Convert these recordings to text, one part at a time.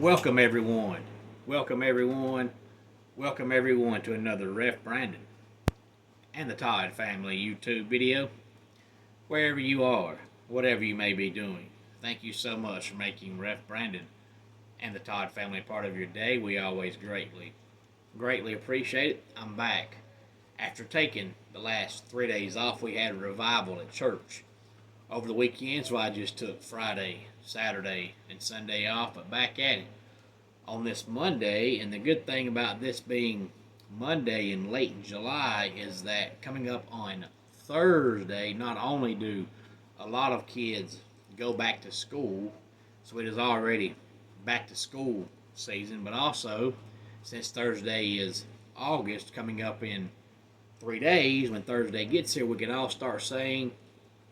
Welcome everyone. Welcome everyone. Welcome everyone to another Ref Brandon and the Todd family YouTube video. Wherever you are, whatever you may be doing, thank you so much for making Ref Brandon and the Todd family part of your day. We always greatly appreciate it. I'm back. After taking the last 3 days off, we had a revival at church over the weekend, so I just took Friday, Saturday, and Sunday off, but back at it on this Monday. And the good thing about this being Monday in late July is that coming up on Thursday, not only do a lot of kids go back to school, so it is already back to school season, but also since Thursday is August, coming up in 3 days, when Thursday gets here, we can all start saying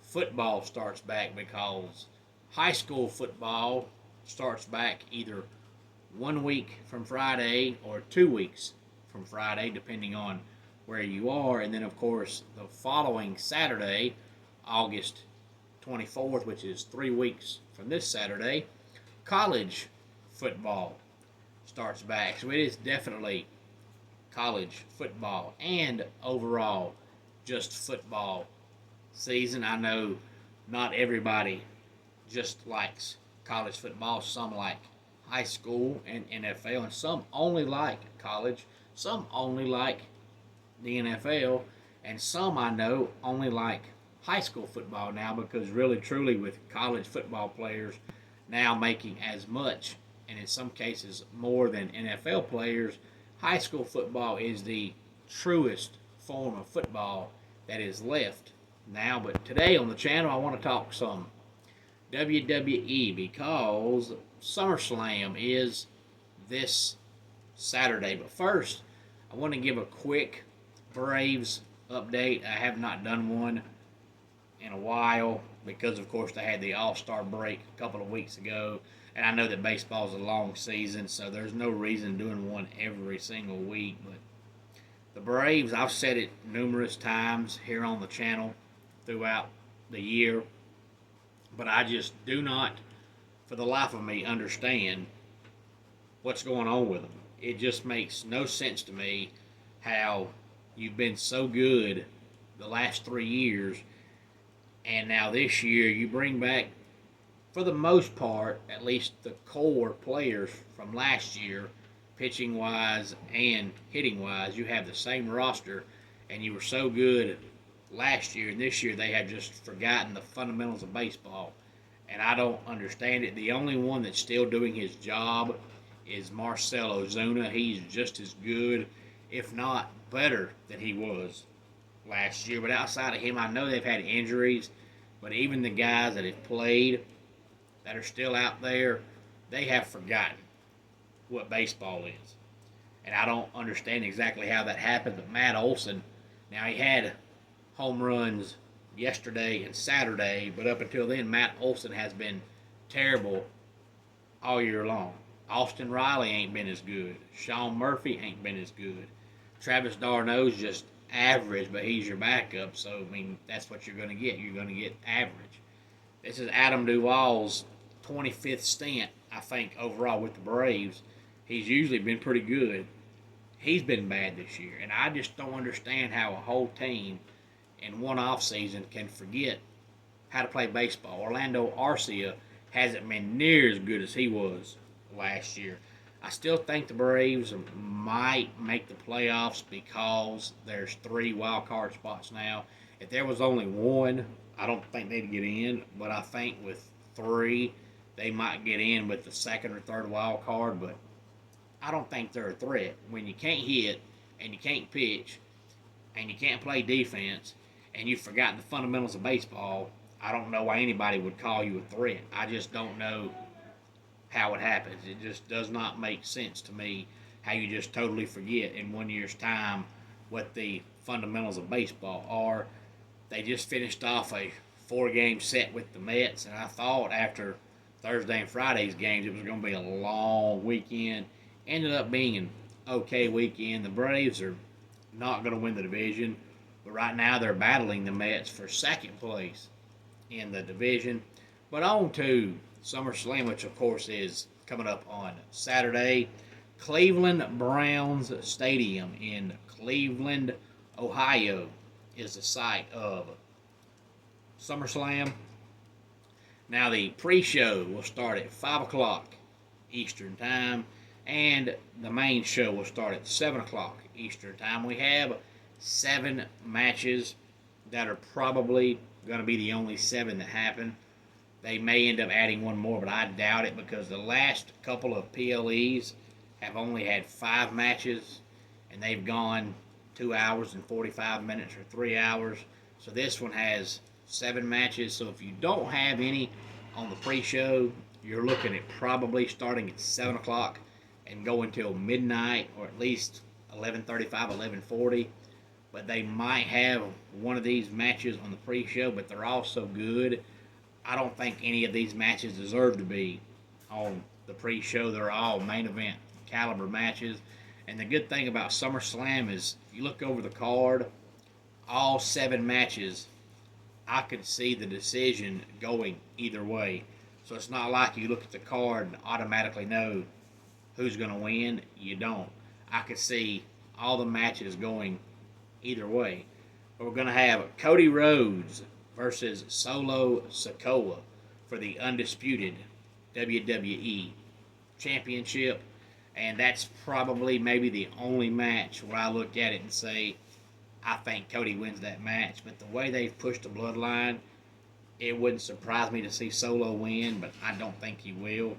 football starts back, because high school football starts back either 1 week from Friday or 2 weeks from Friday, depending on where you are. And then, of course, the following Saturday, August 24th, which is 3 weeks from this Saturday, college football starts back. So it is definitely college football and overall just football season. I know not everybody just likes college football. Some like high school and NFL, and some only like college. Some only like the NFL, and some I know only like high school football now, because really truly with college football players now making as much, and in some cases more, than NFL players, high school football is the truest form of football that is left now. But today on the channel, I want to talk some WWE, because SummerSlam is this Saturday. But first, I want to give a quick Braves update. I have not done one in a while because, of course, they had the All-Star break a couple of weeks ago. And I know that baseball is a long season, so there's no reason doing one every single week. But the Braves, I've said it numerous times here on the channel throughout the year, but I just do not, for the life of me, understand what's going on with them. It just makes no sense to me how you've been so good the last 3 years, and now this year you bring back, for the most part, at least the core players from last year, pitching wise and hitting wise. You have the same roster, and you were so good last year, and this year they have just forgotten the fundamentals of baseball, and I don't understand it. The only one that's still doing his job is Marcell Ozuna. He's just as good, if not better, than he was last year. But outside of him, I know they've had injuries, but even the guys that have played that are still out there, they have forgotten what baseball is. And I don't understand exactly how that happened. But Matt Olson, now he had home runs yesterday and Saturday, but up until then, Matt Olson has been terrible all year long. Austin Riley ain't been as good. Sean Murphy ain't been as good. Travis d'Arnaud's just average, but he's your backup, so I mean that's what you're going to get. You're going to get average. This is Adam Duvall's 25th stint, I think, overall with the Braves. He's usually been pretty good. He's been bad this year, and I just don't understand how a whole team in one off season can forget how to play baseball. Orlando Arcia hasn't been near as good as he was last year. I still think the Braves might make the playoffs because there's 3 wild card spots now. If there was only one, I don't think they'd get in, but I think with 3, they might get in with the second or third wild card. But I don't think they're a threat. When you can't hit and you can't pitch and you can't play defense and you've forgotten the fundamentals of baseball, I don't know why anybody would call you a threat. I just don't know how it happens. It just does not make sense to me how you just totally forget in 1 year's time what the fundamentals of baseball are. They just finished off a 4-game set with the Mets, and I thought after Thursday and Friday's games it was going to be a long weekend. Ended up being an okay weekend. The Braves are not going to win the division, but right now they're battling the Mets for second place in the division. But on to SummerSlam, which of course is coming up on Saturday. Cleveland Browns Stadium in Cleveland, Ohio is the site of SummerSlam. Now, the pre-show will start at 5 o'clock Eastern Time, and the main show will start at 7 o'clock Eastern Time. We have 7 matches that are probably going to be the only 7 that happen. They may end up adding one more, but I doubt it because the last couple of PLEs have only had 5 matches, and they've gone 2 hours and 45 minutes or 3 hours. So this one has 7 matches. So if you don't have any on the pre-show, you're looking at probably starting at 7 o'clock and go until midnight, or at least 11:35, 11:40. But they might have one of these matches on the pre-show, but they're all so good. I don't think any of these matches deserve to be on the pre-show. They're all main event caliber matches. And the good thing about SummerSlam is, if you look over the card, all 7 matches, I could see the decision going either way. So it's not like you look at the card and automatically know who's going to win. You don't. I could see all the matches going either way. But we're going to have Cody Rhodes versus Solo Sikoa for the undisputed WWE Championship. And that's probably maybe the only match where I look at it and say, I think Cody wins that match. But the way they've pushed the bloodline, it wouldn't surprise me to see Solo win, but I don't think he will.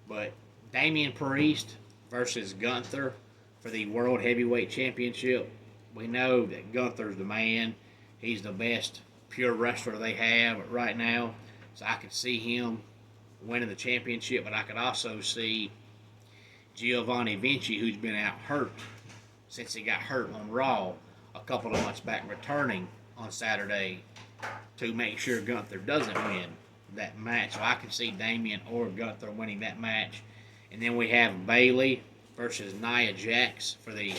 But Damian Priest versus Gunther for the World Heavyweight Championship. We know that Gunther's the man. He's the best pure wrestler they have right now. So I could see him winning the championship, but I could also see Giovanni Vinci, who's been out hurt since he got hurt on Raw a couple of months back, returning on Saturday to make sure Gunther doesn't win that match. So I can see Damian or Gunther winning that match. And then we have Bayley versus Nia Jax for the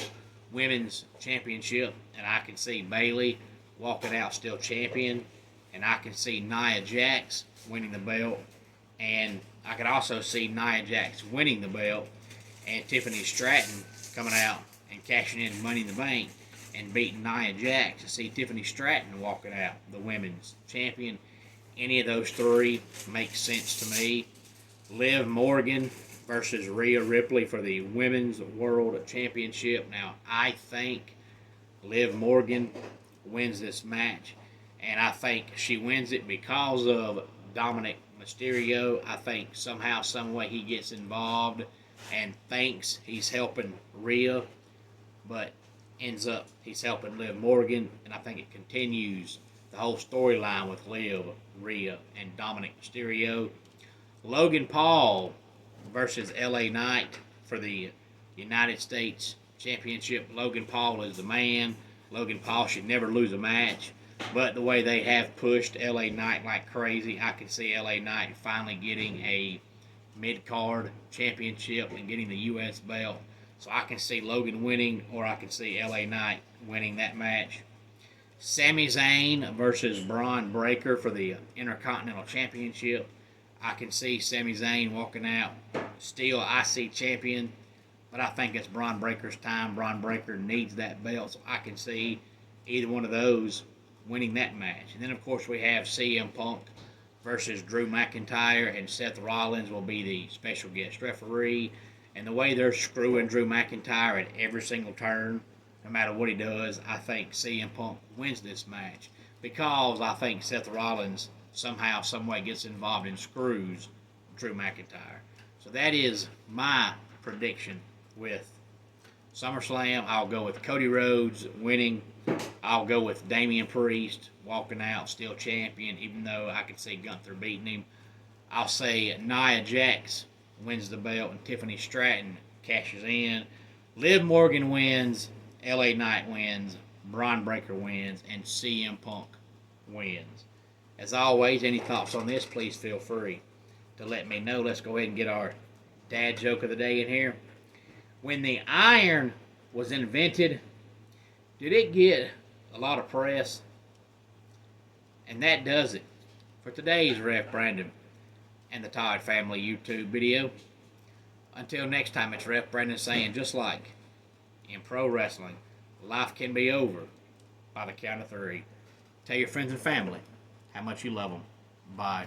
Women's Championship. And I can see Bayley walking out still champion. And I can see Nia Jax winning the belt. And I could also see Nia Jax winning the belt and Tiffany Stratton coming out and cashing in Money in the Bank and beating Nia Jax to see Tiffany Stratton walking out the women's champion. Any of those 3 makes sense to me. Liv Morgan versus Rhea Ripley for the Women's World Championship. Now, I think Liv Morgan wins this match, and I think she wins it because of Dominic Mysterio. I think somehow, some way he gets involved and thinks he's helping Rhea, but ends up he's helping Liv Morgan, and I think it continues the whole storyline with Liv, Rhea, and Dominic Mysterio. Logan Paul versus LA Knight for the United States Championship. Logan Paul is the man. Logan Paul should never lose a match, but the way they have pushed LA Knight like crazy, I can see LA Knight finally getting a mid-card championship and getting the U.S. belt. So I can see Logan winning, or I can see LA Knight winning that match. Sami Zayn versus Braun Breaker for the Intercontinental Championship. I can see Sami Zayn walking out still IC champion, but I think it's Braun Breaker's time. Braun Breaker needs that belt, so I can see either one of those winning that match. And then, of course, we have CM Punk versus Drew McIntyre, and Seth Rollins will be the special guest referee. And the way they're screwing Drew McIntyre at every single turn, no matter what he does, I think CM Punk wins this match because I think Seth Rollins somehow, someway gets involved and screws Drew McIntyre. So that is my prediction with SummerSlam. I'll go with Cody Rhodes winning. I'll go with Damian Priest walking out still champion, even though I could see Gunther beating him. I'll say Nia Jax wins the belt and Tiffany Stratton cashes in. Liv Morgan wins, LA Knight wins, Braun Breaker wins, and CM Punk wins. As always, any thoughts on this, please feel free to let me know. Let's go ahead and get our dad joke of the day in here. When the iron was invented, did it get a lot of press? And that does it for today's Ref Brandon and the Todd Family YouTube video. Until next time, it's Ref Brandon saying, just like in pro wrestling, life can be over by the count of 3. Tell your friends and family how much you love them. Bye.